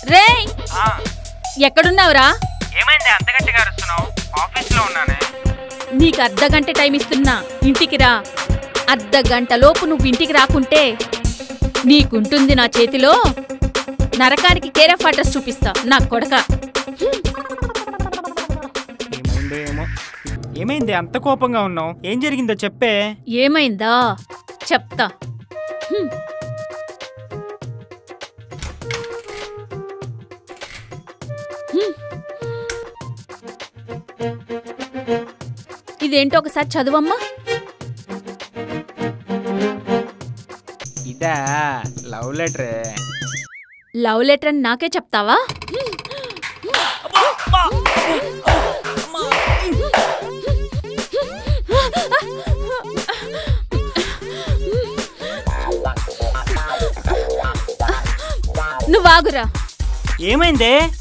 రేయ్ ఎక్కడున్నావురా? ఏమైంది అంత గట్టిగా అరుస్తున్నావు? ఆఫీస్లో ఉన్నానే. నీకు అర్ధగంట టైం ఇస్తున్నా, ఇంటికి రా. అర్ధగంట లోపు నువ్వు ఇంటికి రాకుంటే నీకుంటుంది నా చేతిలో నరకానికి కేర్ ఆఫ్ అడ్రస్ చూపిస్తా నా కొడక. ఏమైంది అంత కోపంగా ఉన్నావు? ఏం జరిగిందో చెప్పే. ఏమైందా చెప్తా. ఇదేంటో ఒకసారి చదువమ్మా. ఇదా లవ్ లెటరే. లవ్ లెటర్ అని నాకే చెప్తావా? నువ్వు ఆగురా. ఏమైందే?